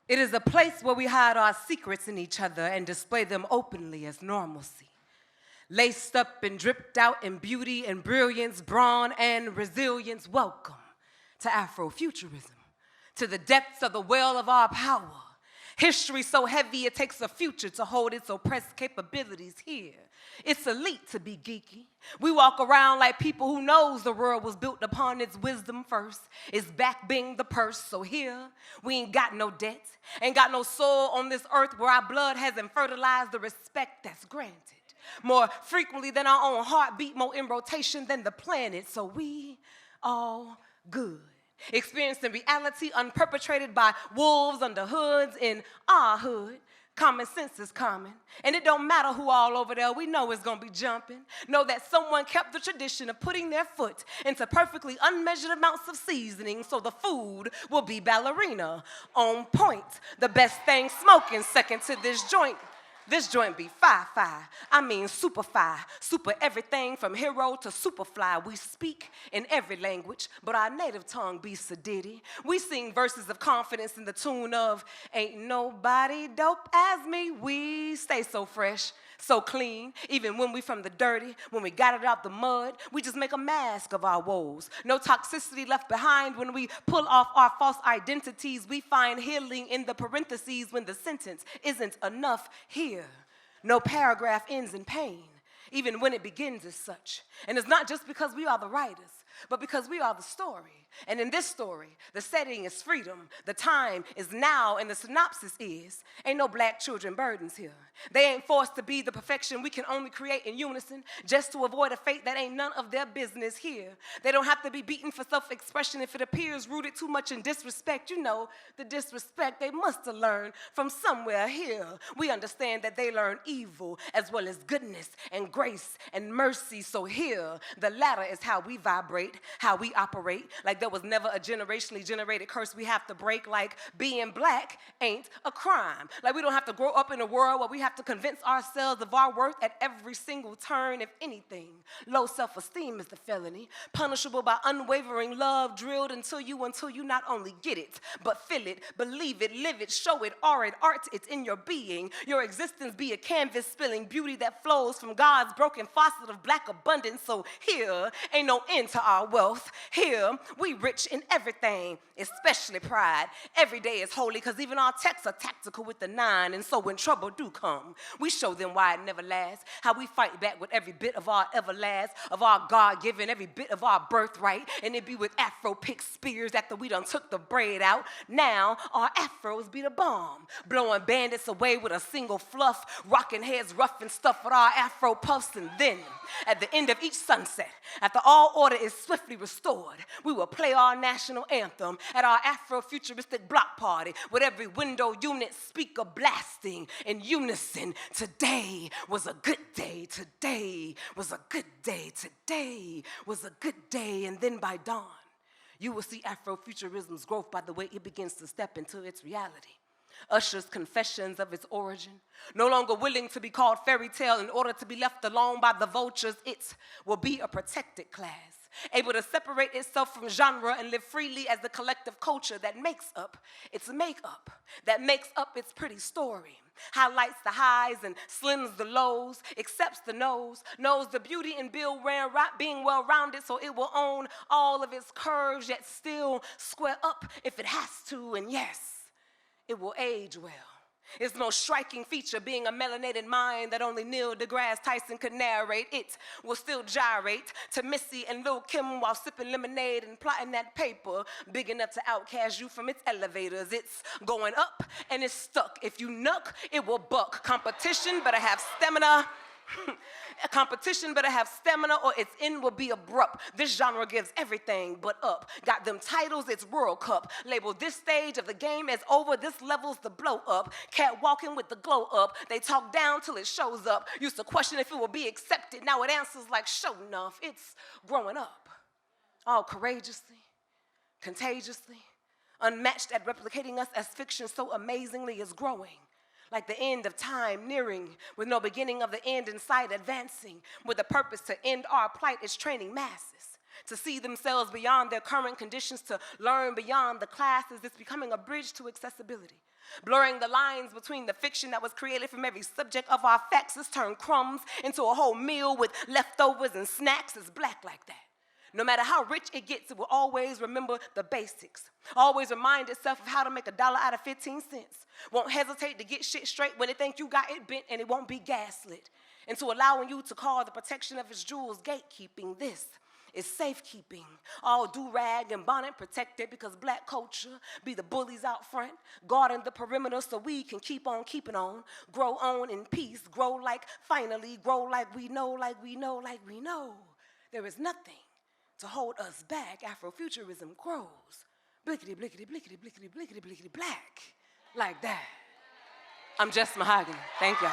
It is a place where we hide our secrets in each other and display them openly as normalcy. Laced up and dripped out in beauty and brilliance, brawn and resilience, welcome to Afrofuturism, to the depths of the well of our power. History so heavy it takes a future to hold its oppressed capabilities here. It's elite to be geeky. We walk around like people who knows the world was built upon its wisdom first. It's back being the purse, so here we ain't got no debt, ain't got no soul on this earth where our blood hasn't fertilized the respect that's granted. More frequently than our own heartbeat, more in rotation than the planet, so we all good. Experiencing reality unperpetrated by wolves under hoods in our hood. Common sense is common, and it don't matter who all over there, we know it's gonna be jumping. Know that someone kept the tradition of putting their foot into perfectly unmeasured amounts of seasoning so the food will be ballerina. On point, the best thing smoking, second to this joint. This joint be fi-fi, I mean super-fi, super everything from hero to superfly. We speak in every language, but our native tongue be sedity. We sing verses of confidence in the tune of, ain't nobody dope as me. We stay so fresh, so clean, even when we from the dirty, when we got it out the mud, we just make a mask of our woes. No toxicity left behind when we pull off our false identities. We find healing in the parentheses when the sentence isn't enough here. No paragraph ends in pain, even when it begins as such. And it's not just because we are the writers, but because we are the story. And in this story, the setting is freedom, the time is now, and the synopsis is, ain't no black children burdens here. They ain't forced to be the perfection we can only create in unison just to avoid a fate that ain't none of their business here. They don't have to be beaten for self-expression if it appears rooted too much in disrespect. You know, the disrespect they must have learned from somewhere here. We understand that they learn evil as well as goodness and grace and mercy. So here, the latter is how we vibrate, how we operate, like there was never a generationally generated curse we have to break, like being black ain't a crime. Like we don't have to grow up in a world where we have to convince ourselves of our worth at every single turn. If anything, low self-esteem is the felony, punishable by unwavering love drilled until you not only get it, but feel it, believe it, live it, show it, art, it's in your being. Your existence be a canvas spilling beauty that flows from God's broken faucet of black abundance. So here ain't no end to our wealth. Here we rich in everything, especially pride. Every day is holy because even our texts are tactical with the 9. And so when trouble do come, we show them why it never lasts. How we fight back with every bit of our everlast, of our God-given, every bit of our birthright. And it be with Afro-pick spears after we done took the braid out. Now our afros be the bomb, blowing bandits away with a single fluff, rocking heads rough and stuff with our Afro puffs. And then at the end of each sunset, after all order is swiftly restored, we will play our national anthem at our Afrofuturistic block party with every window unit speaker blasting in unison. Today was a good day. Today was a good day. Today was a good day. And then by dawn, you will see Afrofuturism's growth by the way it begins to step into its reality. Usher's confessions of its origin, no longer willing to be called fairy tale in order to be left alone by the vultures. It will be a protected class, able to separate itself from genre and live freely as the collective culture that makes up its makeup, that makes up its pretty story, highlights the highs and slims the lows, accepts the no's, knows the beauty in being well-rounded so it will own all of its curves, yet still square up if it has to, and yes, it will age well. Its most striking feature being a melanated mind that only Neil deGrasse Tyson could narrate. It will still gyrate to Missy and Lil' Kim while sipping lemonade and plotting that paper big enough to outcast you from its elevators. It's going up and it's stuck. If you nuck, it will buck. Competition better have stamina. Competition better have stamina or its end will be abrupt. This genre gives everything but up. Got them titles, it's World Cup. Labeled this stage of the game as over, this level's the blow up. Cat walking with the glow up. They talk down till it shows up. Used to question if it will be accepted. Now it answers like show enough. It's growing up. All courageously, contagiously, unmatched at replicating us as fiction so amazingly is growing. Like the end of time nearing, with no beginning of the end in sight, advancing with the purpose to end our plight is training masses to see themselves beyond their current conditions, to learn beyond the classes. It's becoming a bridge to accessibility, Blurring the lines between the fiction that was created from every subject of our facts has turned crumbs into a whole meal with leftovers and snacks. Is black like that. No matter how rich it gets, it will always remember the basics. Always remind itself of how to make $1 out of 15 cents. Won't hesitate to get shit straight when it think you got it bent, and it won't be gaslit. Into allowing you to call the protection of its jewels gatekeeping. This is safekeeping. All do-rag and bonnet protected because black culture be the bullies out front, guarding the perimeter so we can keep on keeping on, grow on in peace, grow like finally, grow like we know, like we know, like we know. There is nothing to hold us back. Afrofuturism grows. Blickety, blickety, blickety, blickety, blickety, blickety, black. Like that. I'm Jess Mahogany. Thank y'all.